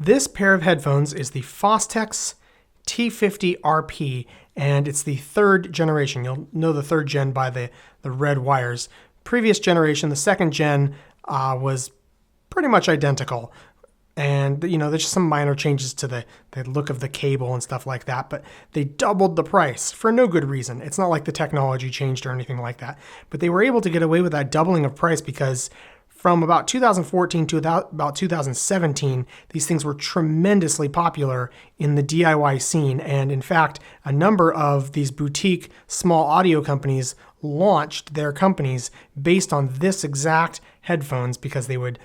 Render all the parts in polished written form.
This pair of headphones is the Fostex T50RP, and it's the third generation. You'll know the third gen by the red wires. Previous generation, the second gen, was pretty much identical. And, you know, there's just some minor changes to the look of the cable and stuff like that, but they doubled the price for no good reason. It's not like the technology changed or anything like that, but they were able to get away with that doubling of price because from about 2014 to about 2017, these things were tremendously popular in the DIY scene. And in fact, a number of these boutique small audio companies launched their companies based on this exact headphones because they would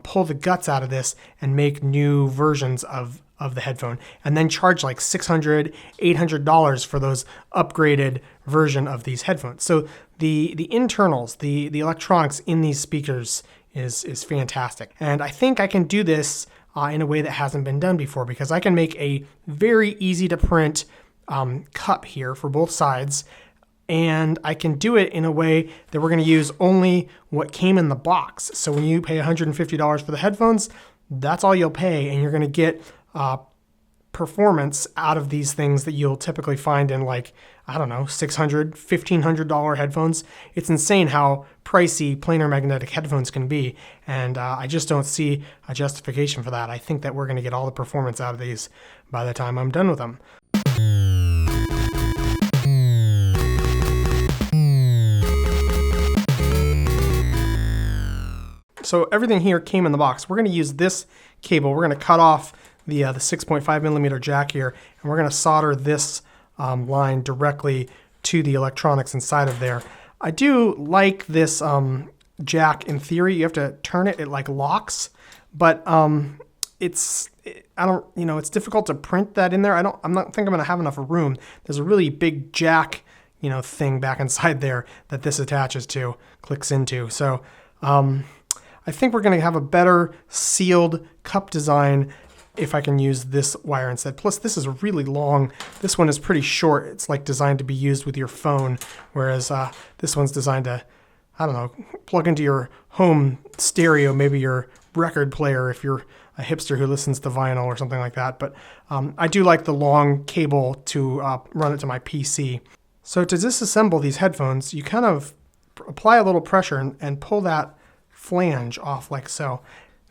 pull the guts out of this and make new versions of the headphone and then charge like $600, $800 for those upgraded version of these headphones. So the internals, the electronics in these speakers is fantastic. And I think I can do this in a way that hasn't been done before because I can make a very easy to print cup here for both sides. And I can do it in a way that we're going to use only what came in the box. So when you pay $150 for the headphones, that's all you'll pay. And you're going to get performance out of these things that you'll typically find in like, I don't know, $600, $1,500 headphones. It's insane how pricey planar magnetic headphones can be. And I just don't see a justification for that. I think that we're going to get all the performance out of these by the time I'm done with them. So everything here came in the box. We're going to use this cable. We're going to cut off the 6.5 millimeter jack here, and we're going to solder this line directly to the electronics inside of there. I do like this jack in theory. You have to turn it, it like locks, but it's difficult to print that in there. I'm not think I'm going to have enough room. There's a really big jack, thing back inside there that this attaches to, clicks into. So I think we're going to have a better sealed cup design if I can use this wire instead. Plus, this is really long. This one is pretty short. It's like designed to be used with your phone, whereas this one's designed to, I don't know, plug into your home stereo, maybe your record player if you're a hipster who listens to vinyl or something like that. But I do like the long cable to run it to my PC. So to disassemble these headphones, you kind of apply a little pressure and pull that flange off like so.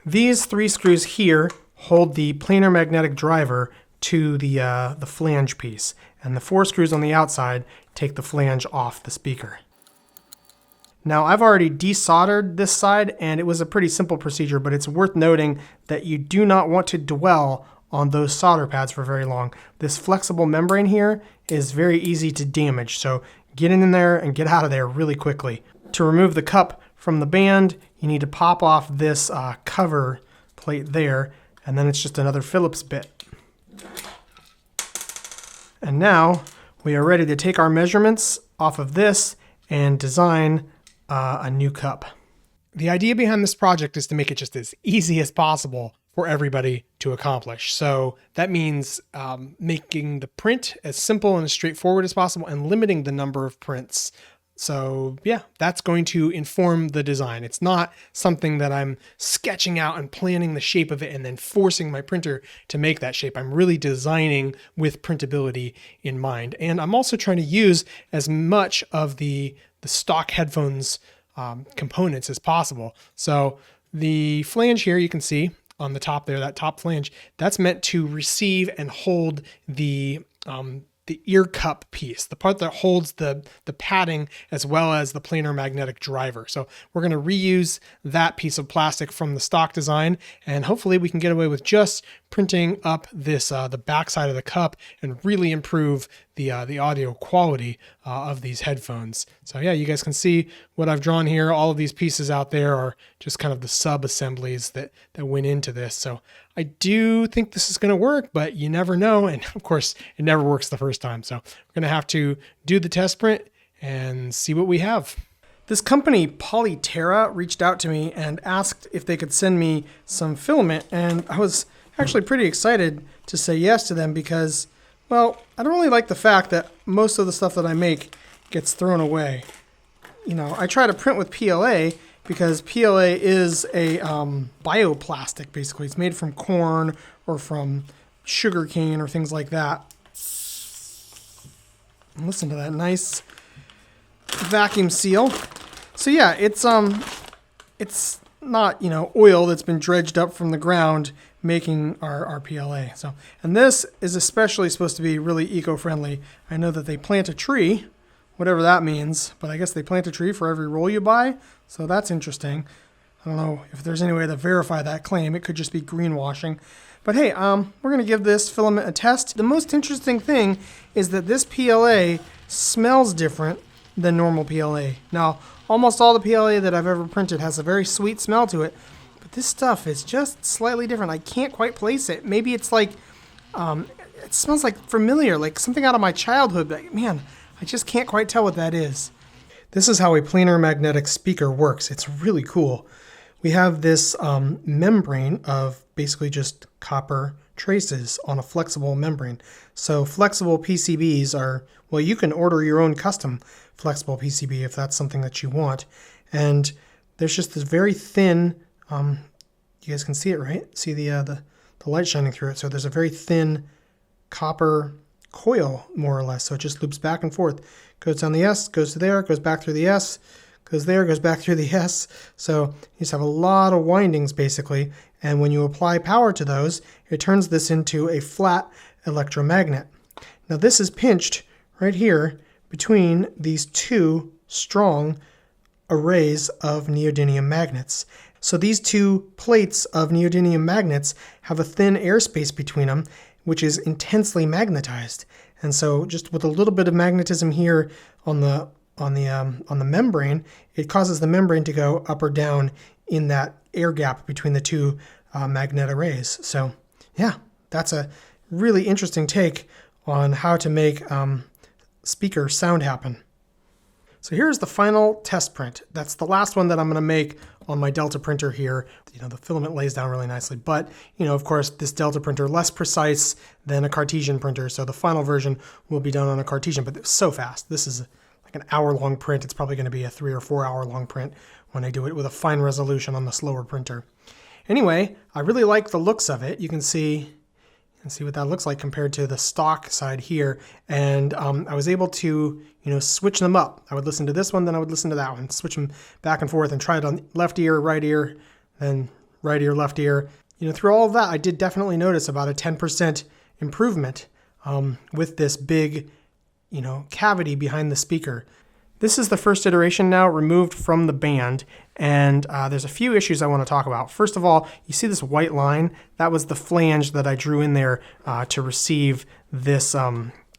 These 3 screws here hold the planar magnetic driver to the flange piece, and the 4 screws on the outside take the flange off the speaker. Now I've already desoldered this side, and it was a pretty simple procedure, but it's worth noting that you do not want to dwell on those solder pads for very long. This flexible membrane here is very easy to damage, so get in there and get out of there really quickly. To remove the cup from the band, you need to pop off this cover plate there, and then it's just another Phillips bit. And now we are ready to take our measurements off of this and design a new cup. The idea behind this project is to make it just as easy as possible for everybody to accomplish. So that means making the print as simple and as straightforward as possible and limiting the number of prints. So yeah, that's going to inform the design. It's not something that I'm sketching out and planning the shape of it and then forcing my printer to make that shape. I'm really designing with printability in mind. And I'm also trying to use as much of the stock headphones components as possible. So the flange here, you can see on the top there, that top flange, that's meant to receive and hold the ear cup piece, the part that holds the padding as well as the planar magnetic driver. So we're going to reuse that piece of plastic from the stock design, and hopefully we can get away with just printing up this the back side of the cup and really improve the audio quality of these headphones. So yeah, you guys can see what I've drawn here. All of these pieces out there are just kind of the sub assemblies that went into this. So I do think this is going to work, but you never know. And of course, it never works the first time. So we're going to have to do the test print and see what we have. This company, Polyterra, reached out to me and asked if they could send me some filament. And I was actually pretty excited to say yes to them because, well, I don't really like the fact that most of the stuff that I make gets thrown away. I try to print with PLA, because PLA is a bioplastic, basically. It's made from corn or from sugar cane or things like that. And listen to that nice vacuum seal. So yeah, it's not, you know, oil that's been dredged up from the ground making our PLA. So, and this is especially supposed to be really eco-friendly. I know that they plant a tree, whatever that means, but I guess they plant a tree for every roll you buy. So that's interesting. I don't know if there's any way to verify that claim. It could just be greenwashing. But hey, we're going to give this filament a test. The most interesting thing is that this PLA smells different than normal PLA. Now, almost all the PLA that I've ever printed has a very sweet smell to it, but this stuff is just slightly different. I can't quite place it. Maybe it's like, it smells like familiar, like something out of my childhood, but man, I just can't quite tell what that is. This is how a planar magnetic speaker works. It's really cool. We have this membrane of basically just copper traces on a flexible membrane. So flexible PCBs are, well, you can order your own custom flexible PCB if that's something that you want. And there's just this very thin, you guys can see it, right? See the light shining through it. So there's a very thin copper coil, more or less. So it just loops back and forth. Goes down the S, goes to there, goes back through the S, goes there, goes back through the S. So you just have a lot of windings, basically. And when you apply power to those, it turns this into a flat electromagnet. Now this is pinched right here between these two strong arrays of neodymium magnets. So these two plates of neodymium magnets have a thin airspace between them, which is intensely magnetized. And so just with a little bit of magnetism here on the membrane, it causes the membrane to go up or down in that air gap between the two magnet arrays. So yeah, that's a really interesting take on how to make speaker sound happen. So here's the final test print. That's the last one that I'm going to make on my Delta printer here. You know, the filament lays down really nicely, but you know, of course, this Delta printer less precise than a Cartesian printer. So the final version will be done on a Cartesian, but it's so fast. This is like an hour-long print. It's probably going to be a 3 or 4 hour long print when I do it with a fine resolution on the slower printer. Anyway, I really like the looks of it. You can see what that looks like compared to the stock side here. And I was able to, you know, switch them up. I would listen to this one, then I would listen to that one, switch them back and forth and try it on left ear, then right ear, left ear. You know, through all of that, I did definitely notice about a 10% improvement with this big, you know, cavity behind the speaker. This is the first iteration now removed from the band, and there's a few issues I want to talk about. First of all, you see this white line? That was the flange that I drew in there to receive this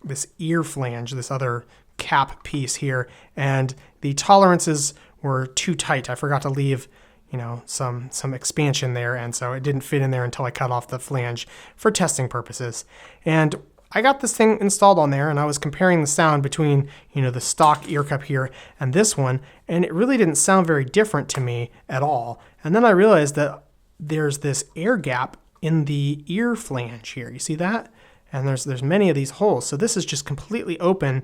this ear flange, this other cap piece here, and the tolerances were too tight. I forgot to leave, you know, some expansion there, and so it didn't fit in there until I cut off the flange for testing purposes. And I got this thing installed on there, and I was comparing the sound between, you know, the stock ear cup here and this one, and it really didn't sound very different to me at all. And then I realized that there's this air gap in the ear flange here. You see that? And there's many of these holes. So this is just completely open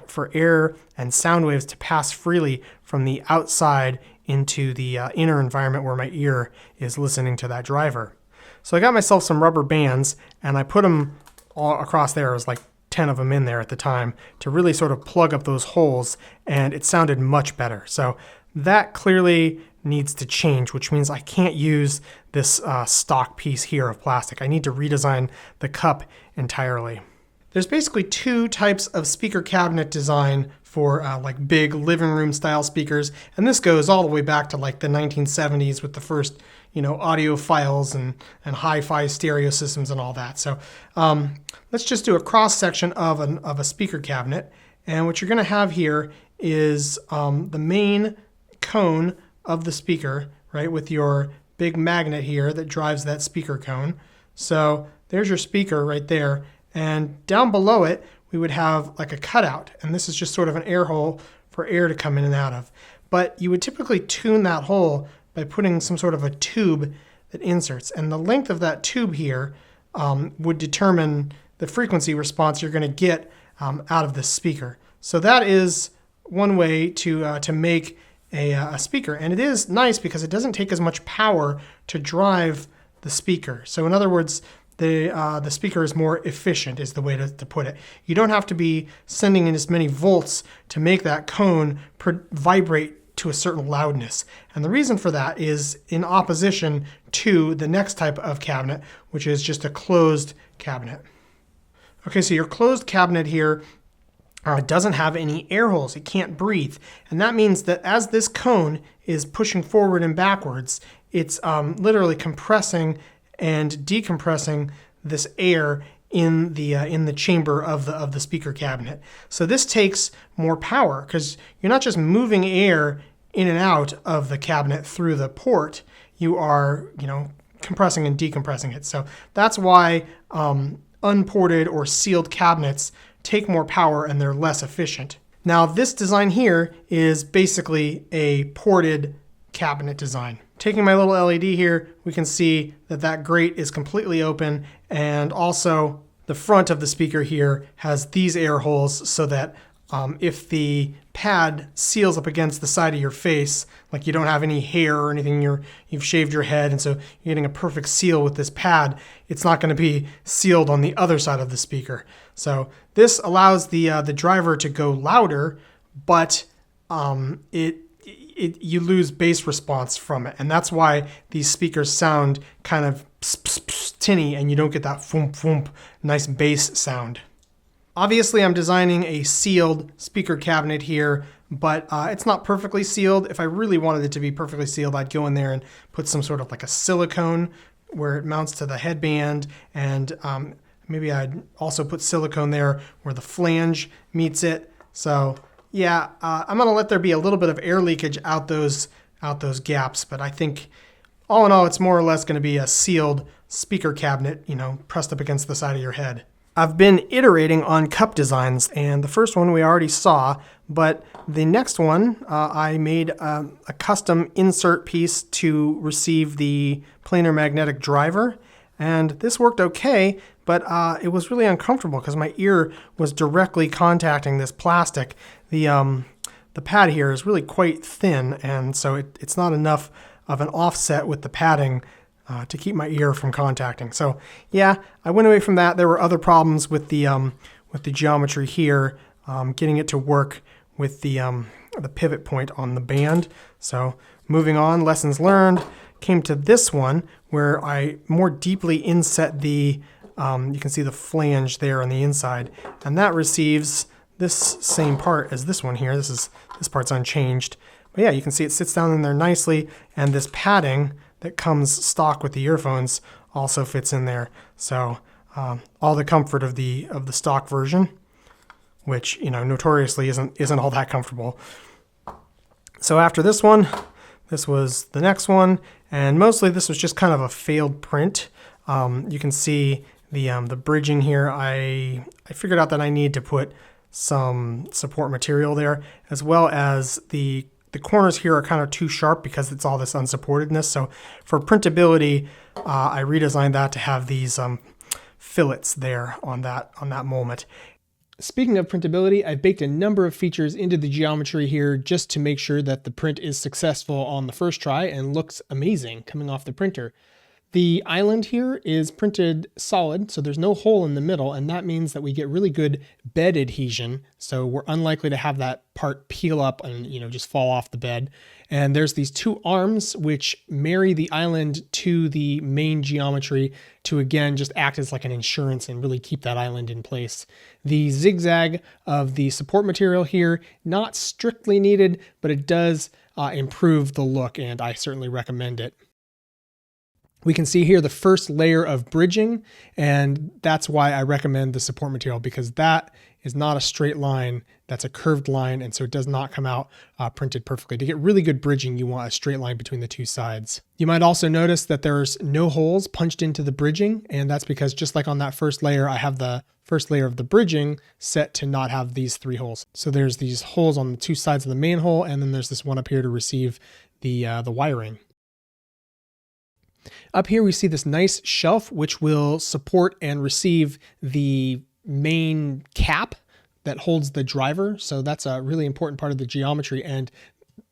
for air and sound waves to pass freely from the outside into the inner environment where my ear is listening to that driver. So I got myself some rubber bands, and I put them all across there. It was like 10 of them in there at the time to really sort of plug up those holes, and it sounded much better. So that clearly needs to change, which means I can't use this stock piece here of plastic. I need to redesign the cup entirely. There's basically two types of speaker cabinet design for like big living room style speakers, and this goes all the way back to like the 1970s with the first, you know, audiophiles and hi-fi stereo systems and all that. So let's just do a cross section of a speaker cabinet, and what you're going to have here is the main cone of the speaker, right, with your big magnet here that drives that speaker cone. So there's your speaker right there, and down below it we would have like a cutout, and this is just sort of an air hole for air to come in and out of. But you would typically tune that hole by putting some sort of a tube that inserts, and the length of that tube here would determine the frequency response you're going to get out of this speaker. So that is one way to make a speaker. And it is nice because it doesn't take as much power to drive the speaker. So in other words, the speaker is more efficient is the way to put it. You don't have to be sending in as many volts to make that cone vibrate to a certain loudness. And the reason for that is in opposition to the next type of cabinet, which is just a closed cabinet. Okay, so your closed cabinet here doesn't have any air holes. It can't breathe. And that means that as this cone is pushing forward and backwards, it's literally compressing and decompressing this air in the chamber of the speaker cabinet. So this takes more power because you're not just moving air in and out of the cabinet through the port. You are, compressing and decompressing it. So that's why unported or sealed cabinets take more power and they're less efficient. Now this design here is basically a ported cabinet design. Taking my little LED here, we can see that that grate is completely open, and also the front of the speaker here has these air holes so that if the pad seals up against the side of your face, like you don't have any hair or anything, you've shaved your head, and so you're getting a perfect seal with this pad, it's not going to be sealed on the other side of the speaker. So this allows the driver to go louder, but you lose bass response from it. And that's why these speakers sound kind of tinny and you don't get that thump thump nice bass sound. Obviously I'm designing a sealed speaker cabinet here, but it's not perfectly sealed. If I really wanted it to be perfectly sealed, I'd go in there and put some sort of like a silicone where it mounts to the headband, and maybe I'd also put silicone there where the flange meets it. So yeah, I'm going to let there be a little bit of air leakage out those gaps, but I think all in all, it's more or less going to be a sealed speaker cabinet, pressed up against the side of your head. I've been iterating on cup designs, and the first one we already saw, but the next one, I made a custom insert piece to receive the planar magnetic driver, and this worked okay, but it was really uncomfortable because my ear was directly contacting this plastic. The pad here is really quite thin, and so it's not enough of an offset with the padding to keep my ear from contacting. So yeah, I went away from that. There were other problems with the geometry here, getting it to work with the pivot point on the band. So moving on, lessons learned. Came to this one where I more deeply inset the, you can see the flange there on the inside, and that receives this same part as this one here. This part's unchanged. But yeah, you can see it sits down in there nicely, and this padding that comes stock with the earphones also fits in there. So all the comfort of the stock version, which notoriously isn't all that comfortable. So after this one, this was the next one, and mostly this was just kind of a failed print. You can see the bridging here. I figured out that I need to put some support material there, as well as the corners here are kind of too sharp because it's all this unsupportedness. So for printability, I redesigned that to have these fillets there on that moment. Speaking of printability, I've baked a number of features into the geometry here just to make sure that the print is successful on the first try and looks amazing coming off the printer. The island here is printed solid, so there's no hole in the middle, and that means that we get really good bed adhesion, so we're unlikely to have that part peel up and just fall off the bed. And there's these two arms which marry the island to the main geometry to again just act as like an insurance and really keep that island in place. The zigzag of the support material here, not strictly needed, but it does improve the look, and I certainly recommend it. We can see here the first layer of bridging, and that's why I recommend the support material, because that is not a straight line, that's a curved line, and so it does not come out printed perfectly. To get really good bridging, you want a straight line between the two sides. You might also notice that there's no holes punched into the bridging, and that's because just like on that first layer, I have the first layer of the bridging set to not have these three holes. So there's these holes on the two sides of the main hole, and then there's this one up here to receive the wiring. Up here we see this nice shelf which will support and receive the main cap that holds the driver. So that's a really important part of the geometry, and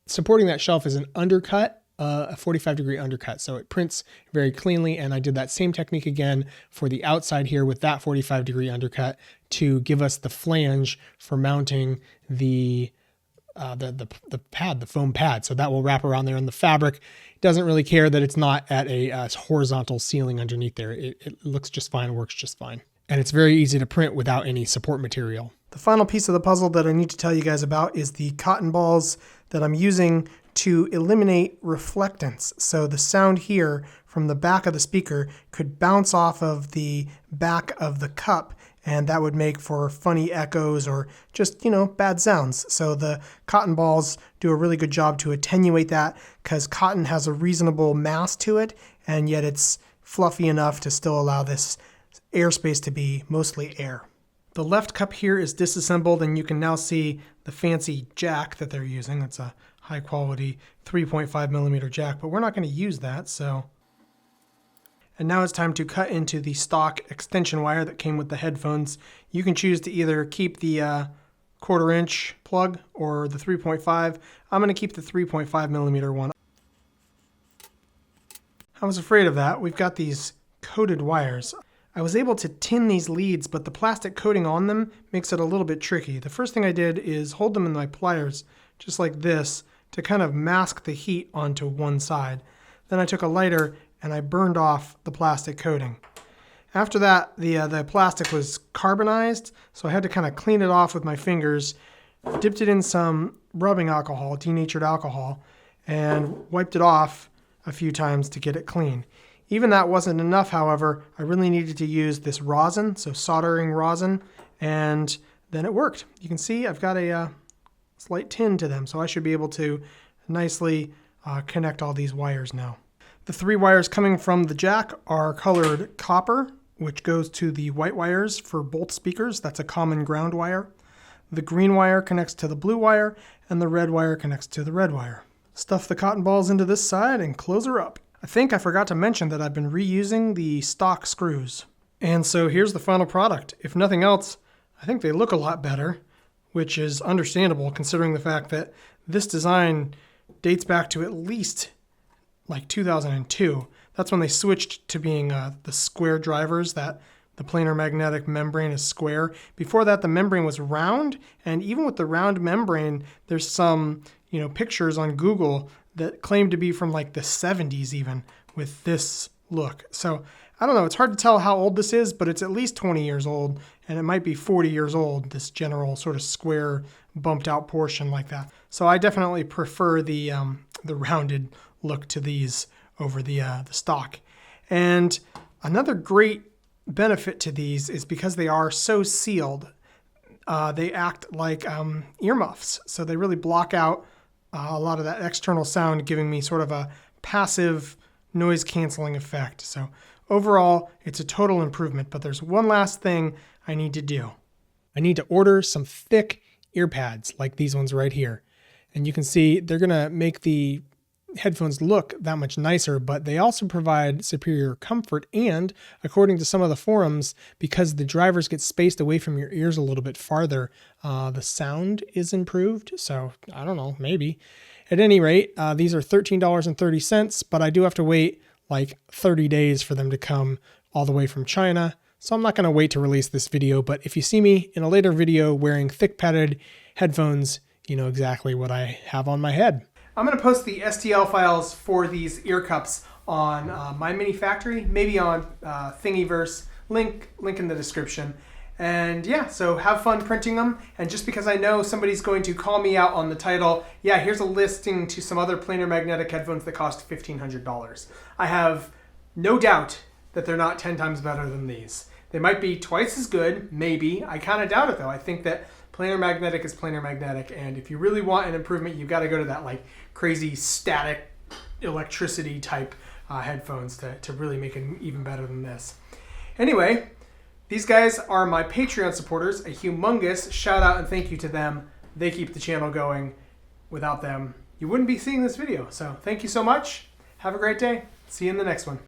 supporting that shelf is an undercut, a 45-degree undercut. So it prints very cleanly. And I did that same technique again for the outside here with that 45-degree undercut to give us the flange for mounting the pad, the foam pad. So that will wrap around there, and the fabric doesn't really care that it's not at a horizontal ceiling underneath there. It looks just fine, works just fine. And it's very easy to print without any support material. The final piece of the puzzle that I need to tell you guys about is the cotton balls that I'm using to eliminate reflectance. So the sound here from the back of the speaker could bounce off of the back of the cup, and that would make for funny echoes or just, bad sounds. So the cotton balls do a really good job to attenuate that, because cotton has a reasonable mass to it, and yet it's fluffy enough to still allow this airspace to be mostly air. The left cup here is disassembled, and you can now see the fancy jack that they're using. It's a high quality 3.5 millimeter jack, but we're not going to use that. And now it's time to cut into the stock extension wire that came with the headphones. You can choose to either keep the 1/4 inch plug or the 3.5. I'm going to keep the 3.5 millimeter one. I was afraid of that. We've got these coated wires. I was able to tin these leads, but the plastic coating on them makes it a little bit tricky. The first thing I did is hold them in my pliers, just like this, to kind of mask the heat onto one side. Then I took a lighter and I burned off the plastic coating. After that, the plastic was carbonized, so I had to kind of clean it off with my fingers, dipped it in some rubbing alcohol, denatured alcohol, and wiped it off a few times to get it clean. Even that wasn't enough, however. I really needed to use this rosin, so soldering rosin, and then it worked. You can see I've got a slight tin to them, so I should be able to nicely connect all these wires now. The 3 wires coming from the jack are colored copper, which goes to the white wires for both speakers. That's a common ground wire. The green wire connects to the blue wire, and the red wire connects to the red wire. Stuff the cotton balls into this side and close her up. I think I forgot to mention that I've been reusing the stock screws. And so here's the final product. If nothing else, I think they look a lot better, which is understandable considering the fact that this design dates back to at least like 2002. That's when they switched to being the square drivers, that the planar magnetic membrane is square. Before that, the membrane was round, and even with the round membrane, there's some pictures on Google that claim to be from like the 70s even with this look. So I don't know, it's hard to tell how old this is, but it's at least 20 years old, and it might be 40 years old, this general sort of square bumped out portion like that. So I definitely prefer the rounded look to these over the stock. And another great benefit to these is because they are so sealed, they act like earmuffs. So they really block out a lot of that external sound, giving me sort of a passive noise canceling effect. So overall, it's a total improvement, but there's one last thing I need to do. I need to order some thick ear pads like these ones right here. And you can see they're gonna make the headphones look that much nicer, but they also provide superior comfort, and according to some of the forums, because the drivers get spaced away from your ears a little bit farther, the sound is improved. So I don't know, maybe. At any rate, these are $13.30, but I do have to wait like 30 days for them to come all the way from China. So I'm not going to wait to release this video, but if you see me in a later video wearing thick padded headphones, you know exactly what I have on my head. I'm going to post the STL files for these ear cups on My Mini Factory, maybe on Thingiverse, link in the description. And yeah, so have fun printing them. And just because I know somebody's going to call me out on the title, yeah, here's a listing to some other planar magnetic headphones that cost $1,500. I have no doubt that they're not 10 times better than these. They might be twice as good, maybe. I kind of doubt it though. I think that planar magnetic is planar magnetic, and if you really want an improvement, you've got to go to that like crazy static electricity type headphones to really make it even better than this. Anyway, these guys are my Patreon supporters. A humongous shout out and thank you to them. They keep the channel going. Without them, you wouldn't be seeing this video. So thank you so much. Have a great day. See you in the next one.